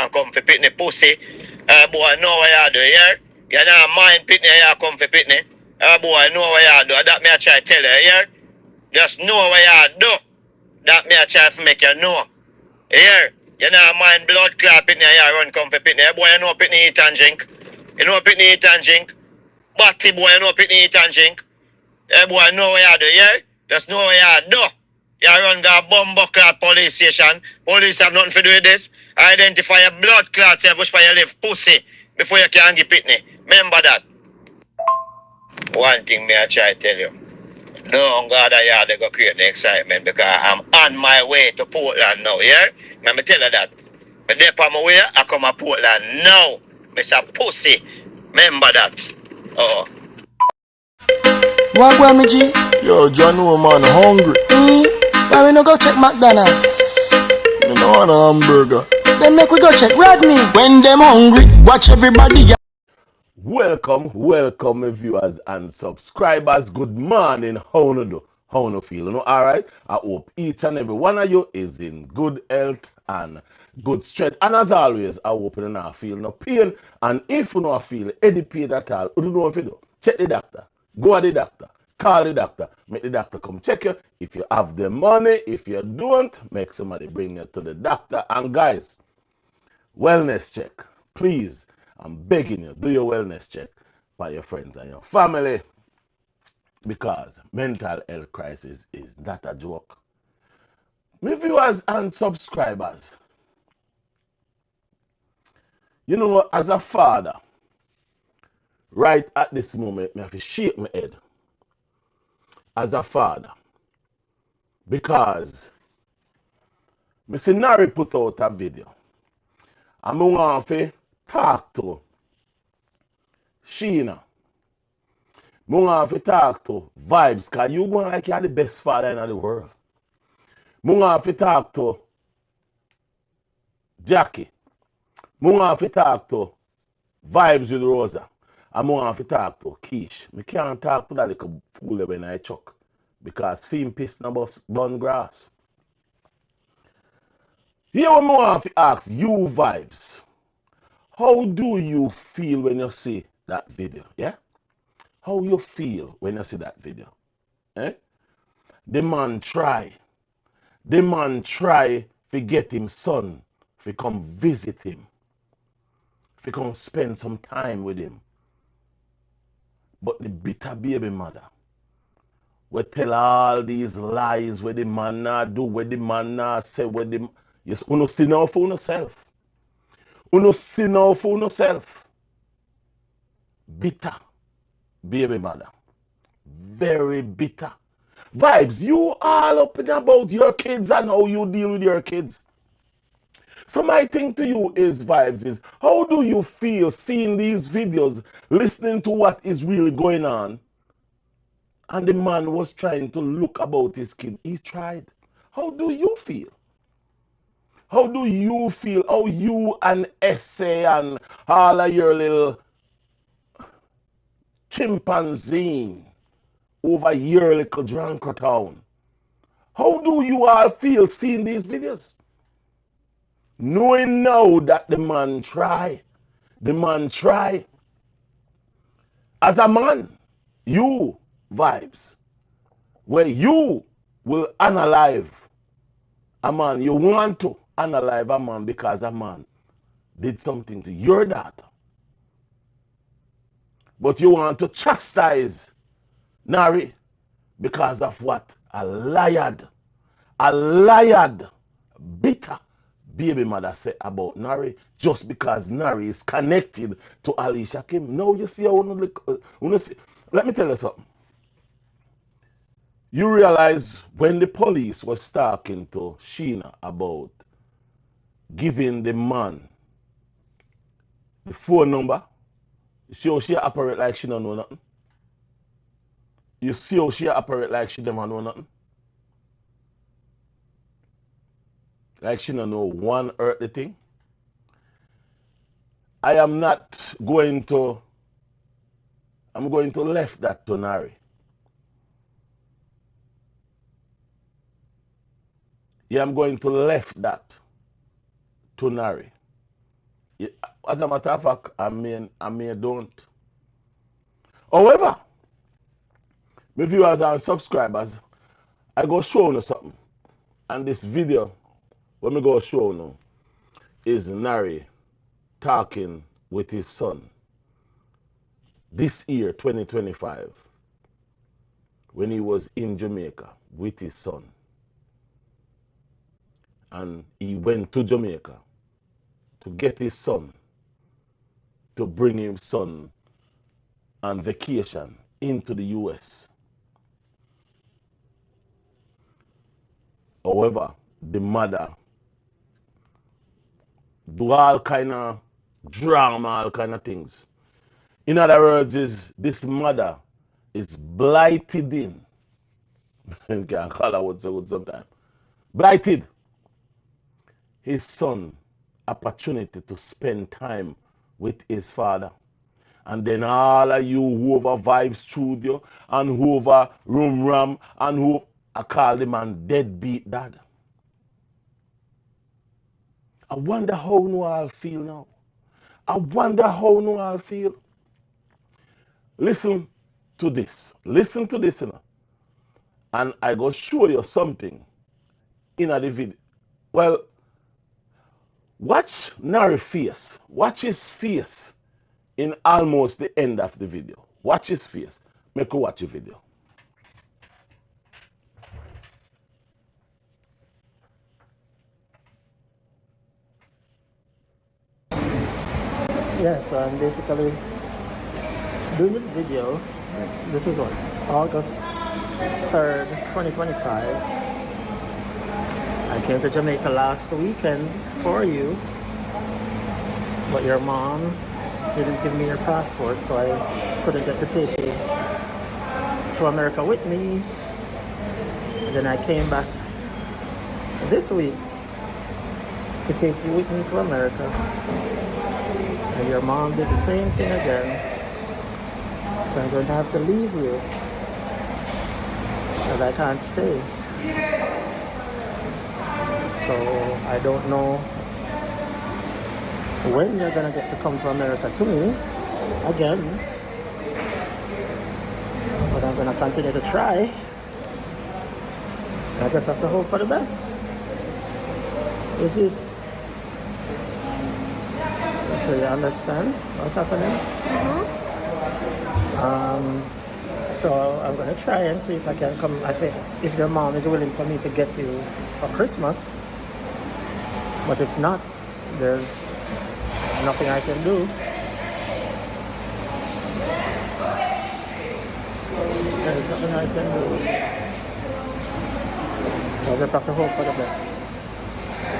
want to come for pitney pussy. Boy, know what you do, here. You don't mind pitney, you come for pitney. Boy, know what you do. That me I try to tell you, here. Just know what you do. That me I try to make you know. Here. You know mind blood clot pitney, you run come for pitney. Boy, you know pitney eat and drink. You know pitney eat and drink. Batty boy, you know pitney eat and drink. Boy, know what you do, yeah? Just know what you do. You run the bumbo clot police station. Police have nothing to do with this. Identify your blood clots here, push for your live pussy before you can get pitney. Remember that. One thing me I try to tell you. No, God, I go create the excitement because I'm on my way to Portland now, yeah? Let me tell you that. But there on my way, I come to Portland now. Mr. Pussy. Remember that. Oh. What going me G? Yo, John, no man, hungry. Why we no go check McDonald's? Me no want a hamburger. Then make we go check Rodney. When them hungry, watch everybody. Welcome, my viewers and subscribers. Good morning. How you do? How you feel? You know, alright? I hope each and every one of you is in good health and good strength. And as always, I hope you don't feel no pain. And if you don't feel any pain at all, you don't know what you do. Check the doctor. Go to the doctor. Call the doctor. Make the doctor come check you. If you have the money, if you don't, make somebody bring you to the doctor. And guys, wellness check. Please, I'm begging you, do your wellness check by your friends and your family because mental health crisis is not a joke. My viewers and subscribers, you know, as a father, right at this moment, I have to shake my head as a father because Mr. Nari put out a video and I want to talk to Sheena. I want to talk to Vibes because you going like you're the best father in the world. I want to talk to Jackie. I want to talk to Vibes with Rosa. And I want to talk to Keish. I can't talk to that little fool when I chuck because film piss no bun grass. Here what I want to ask you Vibes. How do you feel when you see that video? Yeah? How you feel when you see that video? Eh? The man try to get him son to come visit him, to come spend some time with him. But the bitter baby mother will tell all these lies where the man not do, where the man not say, where the yes, uno see now for yourself. Uno see now for yourself. Bitter baby mother. Very bitter. Vibes, you all up and about your kids and how you deal with your kids. So my thing to you is, Vibes, is how do you feel seeing these videos, listening to what is really going on? And the man was trying to look about his kid. He tried. How do you feel? How do you feel? How you and Essay and all of your little chimpanzee over your little drunk town? How do you all feel seeing these videos? Knowing now that the man try. As a man, you Vibes, where you will analyze a man, you want to analyze a man because a man did something to your daughter. But you want to chastise Nari because of what? A liar, bitter baby mother said about Nari just because Nari is connected to Alicia Kim. Now you see how you see. Let me tell you something. You realize when the police was talking to Sheena about giving the man the phone number, you see how she operate like she don't know nothing? You see how she operate like she don't know nothing? Like she don't know one earthly thing? I am not going to, I'm going to left that to Nari. Yeah, I'm going to left that to Nari. As a matter of fact, I mean don't. However, my viewers and subscribers, I go show you something. And this video, when me go show you, is Nari talking with his son this year, 2025, when he was in Jamaica with his son. And he went to Jamaica to get his son, to bring his son on vacation into the US. However, the mother do all kind of drama, all kind of things. In other words, is this mother is blighted in. You can call her what so good sometimes. Blighted his son opportunity to spend time with his father. And then all of you who over Vibe Studio and who over Room Ram and who I call the man deadbeat dad. I wonder how you all feel now. I wonder how you all feel. Listen to this. Listen to this, you know. And I go show you something in the video. Well, watch Nari face. Watch his face in almost the end of the video. Watch his face. Make you watch the video. Yeah, so I'm basically doing this video. This is what, August 3rd, 2025. I came to Jamaica last weekend for you, but your mom didn't give me your passport, so I couldn't get to take you to America with me. And then I came back this week to take you with me to America. And your mom did the same thing again. So I'm going to have to leave you because I can't stay. So I don't know when you're going to get to come to America to me again. But I'm going to continue to try. I just have to hope for the best. Is it? So you understand what's happening? So I'm gonna try and see if I can come. I think if your mom is willing for me to get you for Christmas, but if not, there's nothing I can do. There's nothing I can do. So I just have to hope for the best.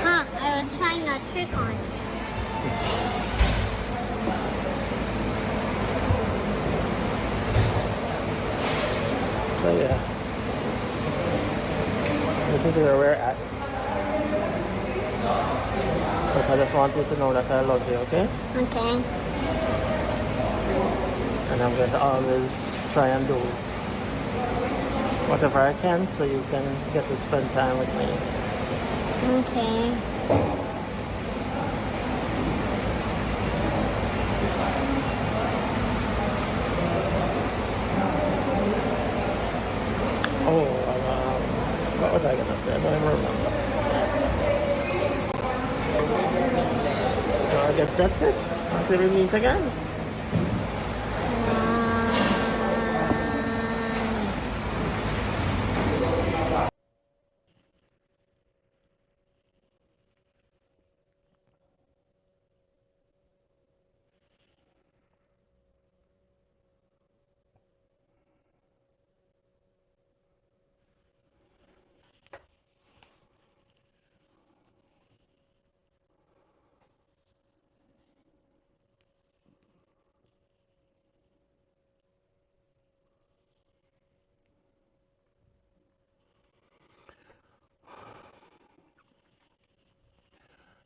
Huh, I was trying a trick on you. So yeah, this is where we're at. But I just want you to know that I love you, okay? Okay. And I'm going to always try and do whatever I can so you can get to spend time with me. Okay. Oh, what was I gonna say? I don't even remember. So I guess that's it. Until we meet again.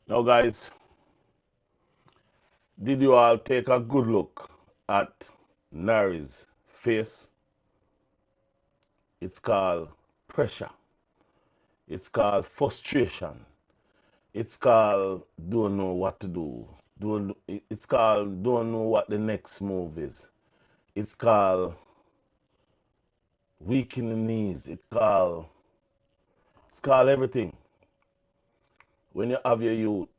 Now, guys, did you all take a good look at Nari's face? It's called pressure. It's called frustration. It's called don't know what to do. It's called don't know what the next move is. It's called weak in the knees. It's called everything. When you have your youth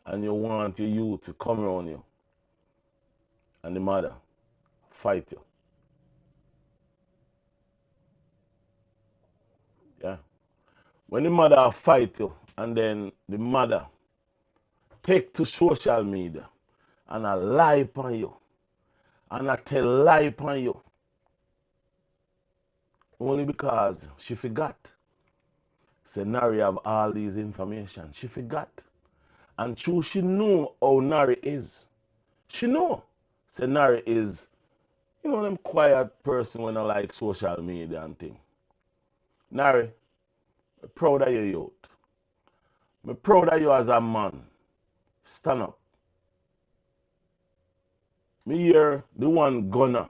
and you want your youth to come around you and the mother fight you. Yeah. When the mother fight you and then the mother take to social media and I lie upon you and I tell lie upon you only because she forgot. Say Nari have all these information. She forgot. And true, she know how Nari is. She know. Say Nari is, them quiet person when I like social media and thing. Nari, I'm proud of you, youth. I'm proud of you as a man. Stand up. Me hear the one gunner.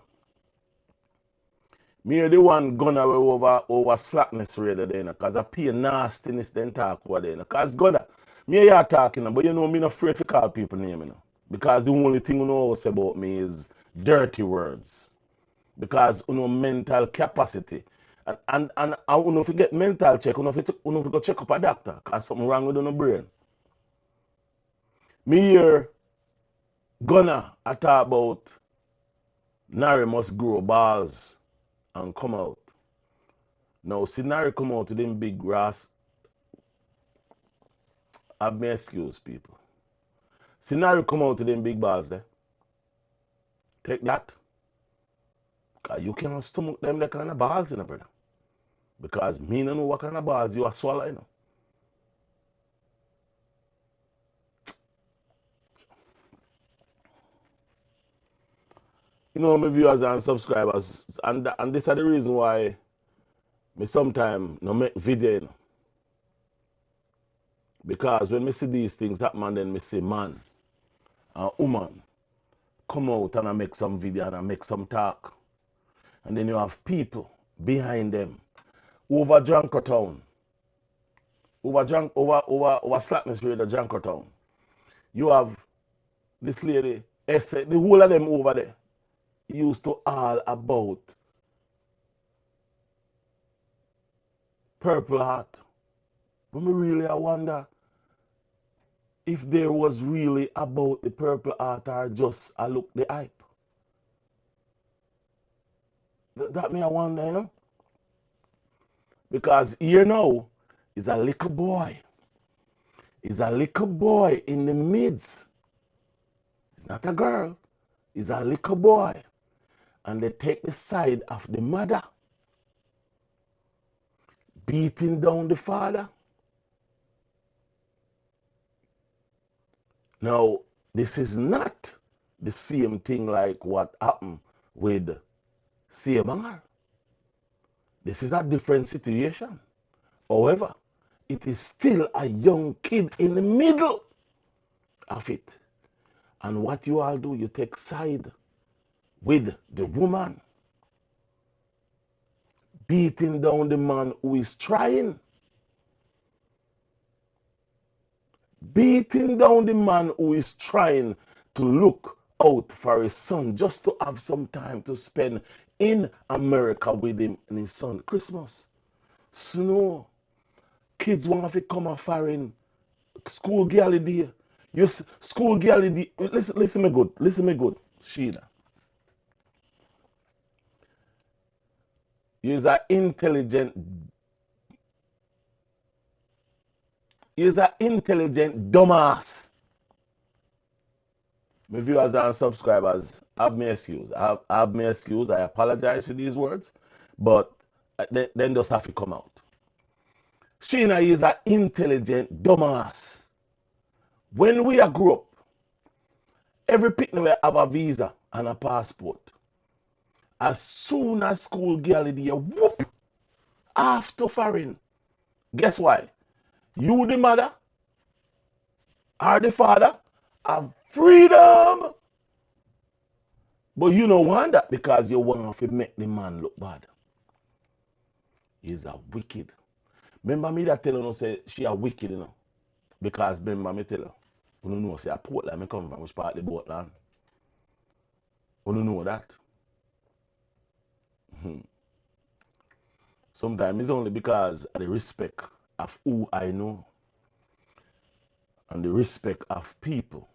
Me hear the one gunner over slackness rather than because I pay nastiness then talk over there. Because gunner, me hear you talking, but you know me not afraid to call people name. Because the only thing you know about me is dirty words. Because mental capacity. And I if you get mental check, if you go check up a doctor, because something wrong with your brain. Me hear Gunner I talk about Nari must grow balls and come out. Now see Nari come out with them big grass. Have me excuse people. See Nari come out with them big balls there. Take that. Cause you can't stomach them that kind of balls, brother. Because me no know what kind of balls you are swallowing. My viewers and subscribers, and this is the reason why me sometimes no make video. Because when me see these things happen, then me see man and woman come out and I make some video and I make some talk. And then you have people behind them over Junkertown, over Slackness Raider Junkertown. You have this lady, the whole of them over there used to all about Purple Heart. But me really I wonder if there was really about the Purple Heart or just I look the hype. That me I wonder, Because here now is a little boy. Is a little boy in the midst. It's not a girl. It's a little boy. And they take the side of the mother, beating down the father. Now, this is not the same thing like what happened with CMR. This is a different situation. However, it is still a young kid in the middle of it. And what you all do, you take side with the woman, beating down the man who is trying, beating down the man who is trying to look out for his son just to have some time to spend in America with him and his son. Christmas, snow, kids want to come a foreign, school girl day. School girl day. Listen me good, Sheila. You're an intelligent dumbass. My viewers and subscribers, have me excuse. Have me excuse. I apologize for these words, but then just have to come out. Sheena is an intelligent dumbass. When we grew up, every picnic will have a visa and a passport. As soon as school girl is there, whoop, after foreign. Guess why? You the mother or the father have freedom. But you don't want that because you want to make the man look bad. He's a wicked. Remember me that tell her say she a wicked, Because remember me tell her. You know, say, a Portland, I come from which part of the Portland. You know that. Sometimes it's only because of the respect of who I know and the respect of people.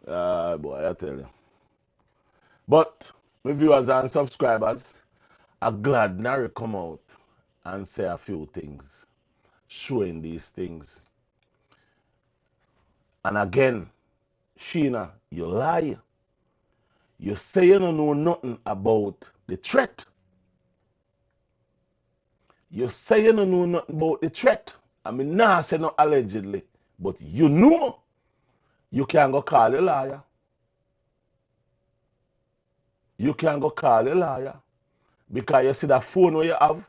Boy, I tell you. But my viewers and subscribers are glad Nari come out and say a few things, showing these things. And again, Sheena, you lie. You say you don't know nothing about the threat. You say you don't know nothing about the threat. I mean, nah, say no allegedly, but you know you can go call a liar. You can go call a liar because you see that phone where you have,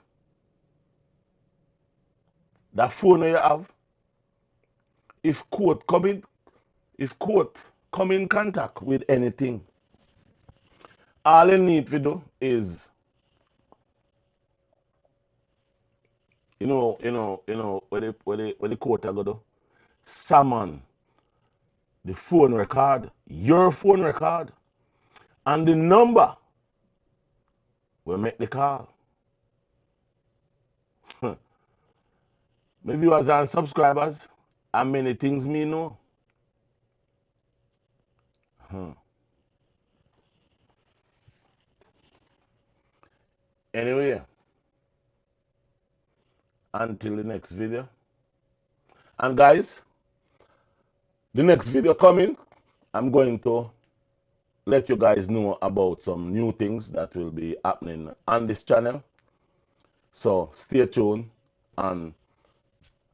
that phone where you have, if court come in contact with anything, all you need to do is, where the court are going to do, summon the phone record, your phone record, and the number will make the call. My viewers and subscribers, and many things me know. Anyway, until the next video. And guys, the next video coming, I'm going to let you guys know about some new things that will be happening on this channel. So stay tuned. And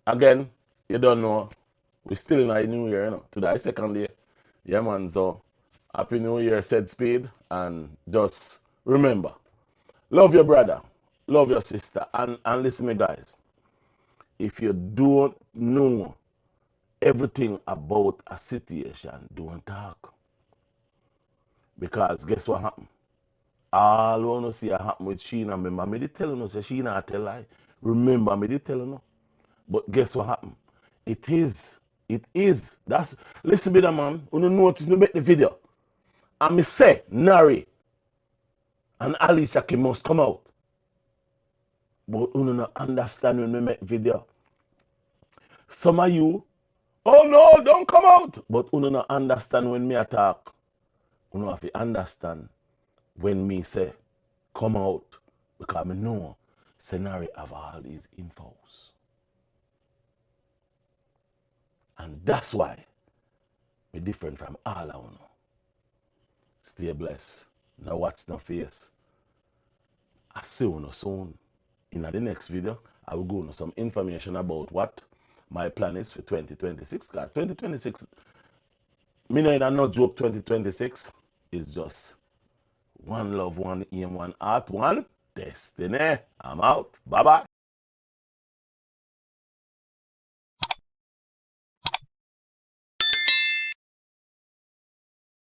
again, you don't know, we're still in a new year, you know. Today is second day. Yeah, man. So happy new year, said speed. And just remember, love your brother, love your sister. And listen me, guys. If you don't know everything about a situation, don't talk. Because guess what happened? All I want to see happen with Sheena. Remember, me did tell you, say Sheena tell lie. Remember, me did tell you. But guess what happened? It is. It is. That's, listen to the man. You notice me make the video. And me say, Nari and Alicia must come out. But you don't understand when me make video. Some of you, oh no, don't come out. But you don't understand when me attack. You have to understand when me say, come out. Because I know Nari have all these infos. And that's why we're different from all of you. Stay blessed. Now watch no face. I see you soon. In the next video, I will go into some information about what my plan is for 2026. Because 2026, me no joke 2026 is just one love, one aim, one heart, one destiny. I'm out. Bye-bye.